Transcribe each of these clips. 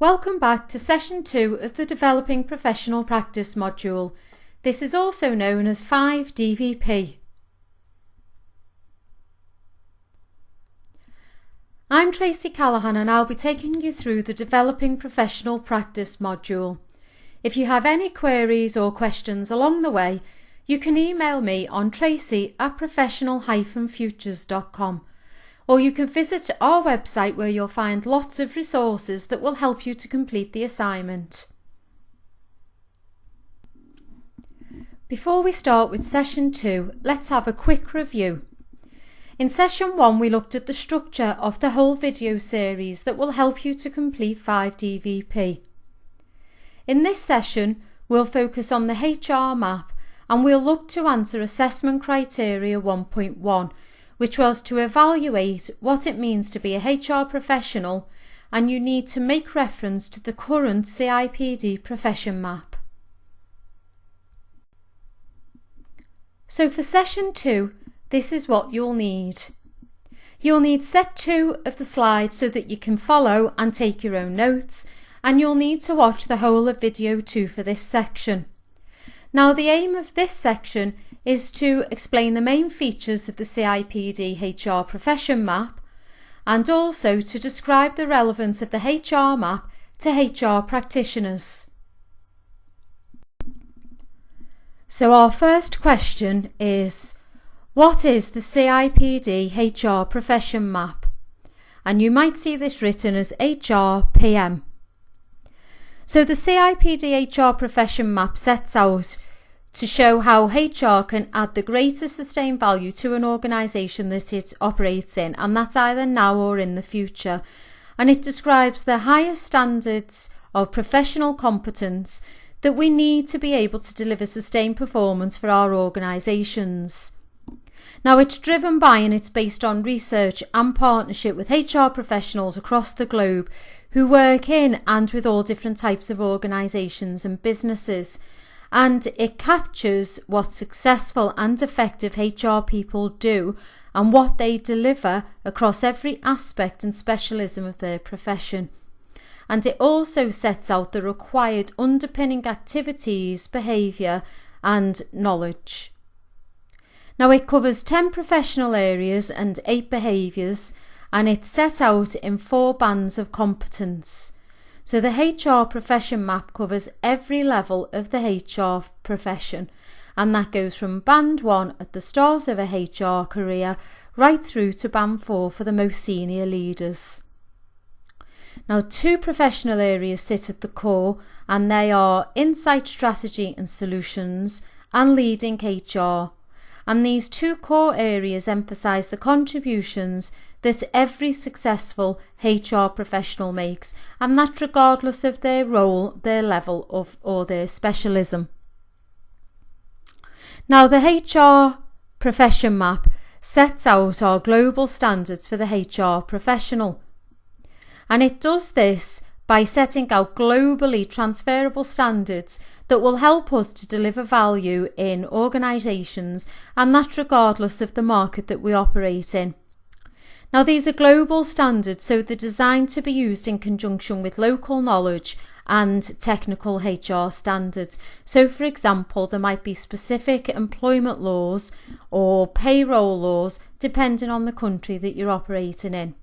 Welcome back to Session 2 of the Developing Professional Practice module. This is also known as 5DVP. I'm Tracy Callaghan and I'll be taking you through the Developing Professional Practice module. If you have any queries or questions along the way, you can email me on tracy@professional-futures.com. Or you can visit our website where you'll find lots of resources that will help you to complete the assignment. Before we start with Session 2, let's have a quick review. In Session 1 we looked at the structure of the whole video series that will help you to complete 5DVP. In this session we'll focus on the HRMap and we'll look to answer Assessment Criteria 1.1, which was to evaluate what it means to be a HR professional, and you need to make reference to the current CIPD profession map. So for Session 2, this is what you'll need. You'll need set 2 of the slides so that you can follow and take your own notes, and you'll need to watch the whole of video 2 for this section. Now the aim of this section is to explain the main features of the CIPD HR profession map and also to describe the relevance of the HR map to HR practitioners. So our first question is, what is the CIPD HR profession map? And you might see this written as HRPM. So the CIPD HR profession map sets out to show how HR can add the greatest sustained value to an organisation that it operates in, and that's either now or in the future. And it describes the highest standards of professional competence that we need to be able to deliver sustained performance for our organisations. Now it's driven by and it's based on research and partnership with HR professionals across the globe who work in and with all different types of organisations and businesses. And it captures what successful and effective HR people do and what they deliver across every aspect and specialism of their profession. And it also sets out the required underpinning activities, behaviour and knowledge. Now it covers 10 professional areas and 8 behaviours, and it's set out in 4 bands of competence. So the HR profession map covers every level of the HR profession, and that goes from band 1 at the start of a HR career right through to band 4 for the most senior leaders. Now 2 professional areas sit at the core, and they are insight, strategy and solutions and leading HR. And these 2 core areas emphasise the contributions that every successful HR professional makes, and that regardless of their role, their level of or their specialism. Now the HR profession map sets out our global standards for the HR professional, and it does this by setting out globally transferable standards that will help us to deliver value in organisations, and that regardless of the market that we operate in. Now these are global standards, so they're designed to be used in conjunction with local knowledge and technical HR standards. So for example, there might be specific employment laws or payroll laws depending on the country that you're operating in.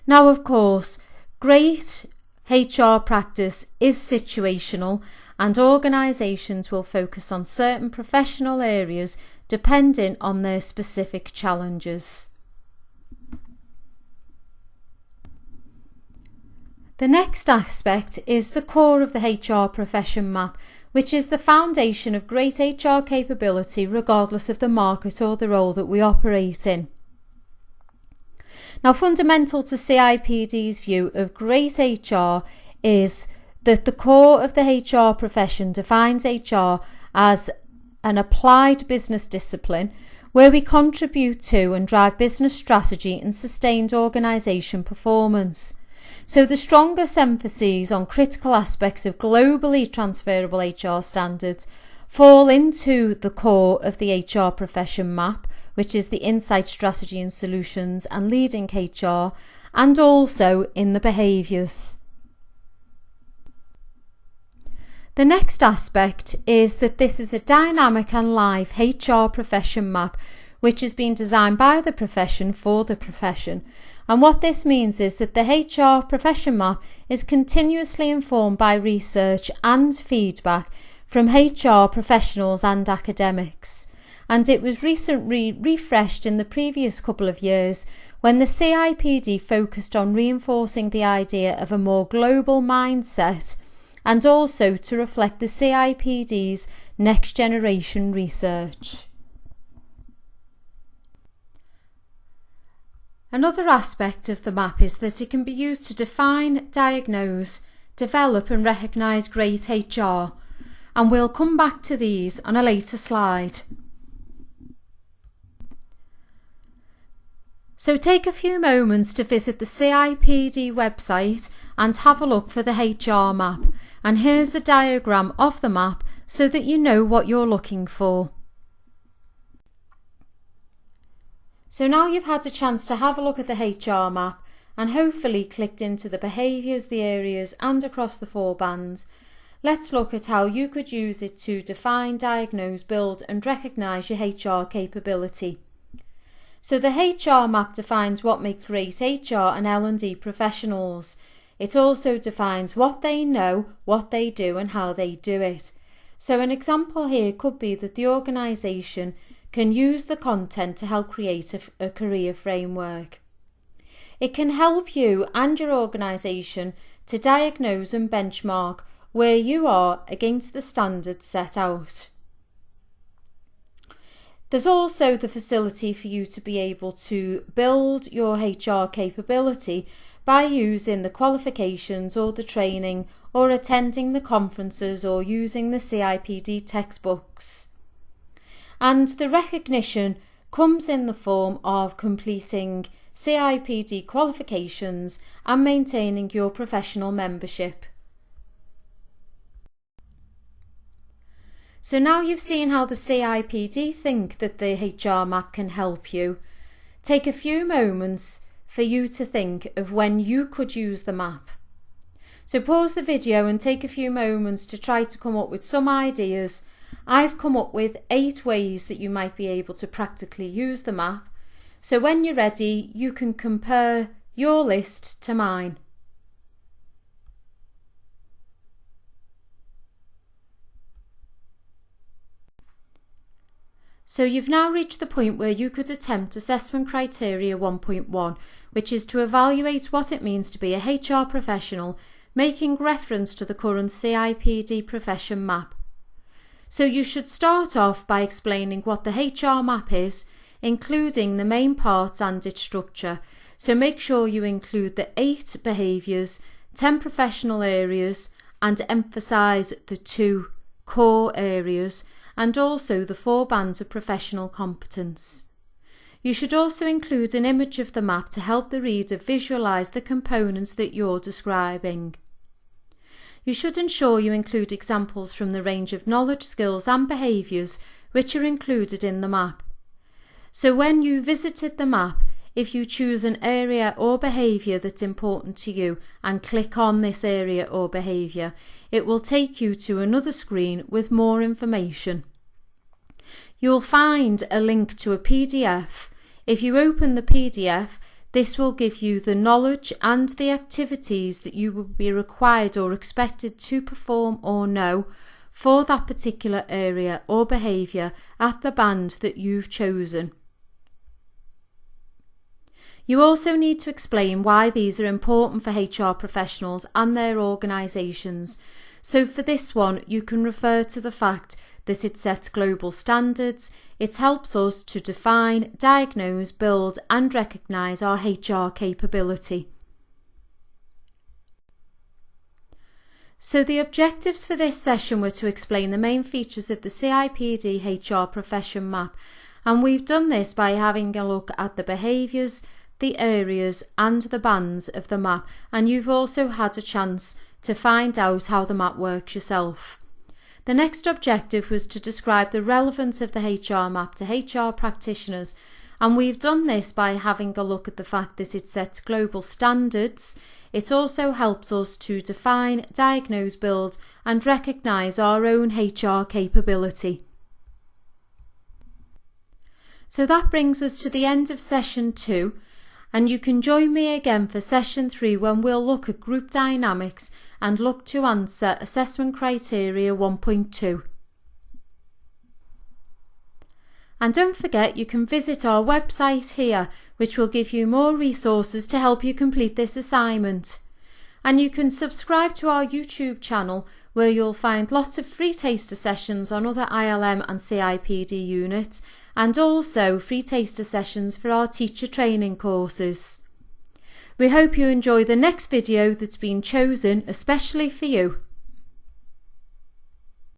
Now of course, great HR practice is situational, and organisations will focus on certain professional areas depending on their specific challenges. The next aspect is the core of the HR profession map, which is the foundation of great HR capability regardless of the market or the role that we operate in. Now, fundamental to CIPD's view of great HR is that the core of the HR profession defines HR as an applied business discipline where we contribute to and drive business strategy and sustained organisation performance. So the strongest emphases on critical aspects of globally transferable HR standards fall into the core of the HR profession map, which is the insight, strategy and solutions and leading HR, and also in the behaviours. The next aspect is that this is a dynamic and live HR profession map which has been designed by the profession for the profession. And what this means is that the HR profession map is continuously informed by research and feedback from HR professionals and academics. And it was recently refreshed in the previous couple of years when the CIPD focused on reinforcing the idea of a more global mindset and also to reflect the CIPD's next generation research. Another aspect of the map is that it can be used to define, diagnose, develop and recognise great HR, and we'll come back to these on a later slide. So take a few moments to visit the CIPD website and have a look for the HR map, and here's a diagram of the map so that you know what you're looking for. So now you've had a chance to have a look at the HR map and hopefully clicked into the behaviours, the areas and across the 4 bands. Let's look at how you could use it to define, diagnose, build and recognise your HR capability. So the HR map defines what makes great HR and L&D professionals. It also defines what they know, what they do and how they do it. So an example here could be that the organisation can use the content to help create a career framework. It can help you and your organisation to diagnose and benchmark where you are against the standards set out. There's also the facility for you to be able to build your HR capability by using the qualifications or the training or attending the conferences or using the CIPD textbooks. And the recognition comes in the form of completing CIPD qualifications and maintaining your professional membership. So now you've seen how the CIPD think that the HR map can help you. Take a few moments for you to think of when you could use the map. So pause the video and take a few moments to try to come up with some ideas. I've come up with 8 ways that you might be able to practically use the map. So when you're ready, you can compare your list to mine. So you've now reached the point where you could attempt Assessment Criteria 1.1, which is to evaluate what it means to be a HR professional, making reference to the current CIPD profession map. So you should start off by explaining what the HR map is, including the main parts and its structure. So make sure you include the 8 behaviours, 10 professional areas, and emphasise the 2 core areas, and also the 4 bands of professional competence. You should also include an image of the map to help the reader visualise the components that you're describing. You should ensure you include examples from the range of knowledge, skills and behaviours which are included in the map. So when you visited the map, if you choose an area or behaviour that's important to you and click on this area or behaviour, it will take you to another screen with more information. You'll find a link to a PDF. If you open the PDF, this will give you the knowledge and the activities that you will be required or expected to perform or know for that particular area or behaviour at the band that you've chosen. You also need to explain why these are important for HR professionals and their organisations. So for this one, you can refer to the fact that it sets global standards, it helps us to define, diagnose, build and recognise our HR capability. So the objectives for this session were to explain the main features of the CIPD HR profession map, and we've done this by having a look at the behaviours, the areas and the bands of the map, and you've also had a chance to find out how the map works yourself. The next objective was to describe the relevance of the HR map to HR practitioners, And we've done this by having a look at the fact that it sets global standards. It also helps us to define, diagnose, build and recognise our own HR capability. So that brings us to the end of session 2, and you can join me again for session 3 when we'll look at group dynamics and look to answer assessment criteria 1.2. And don't forget, you can visit our website here, which will give you more resources to help you complete this assignment. And you can subscribe to our YouTube channel, where you'll find lots of free taster sessions on other ILM and CIPD units, and also free taster sessions for our teacher training courses. We hope you enjoy the next video that's been chosen especially for you.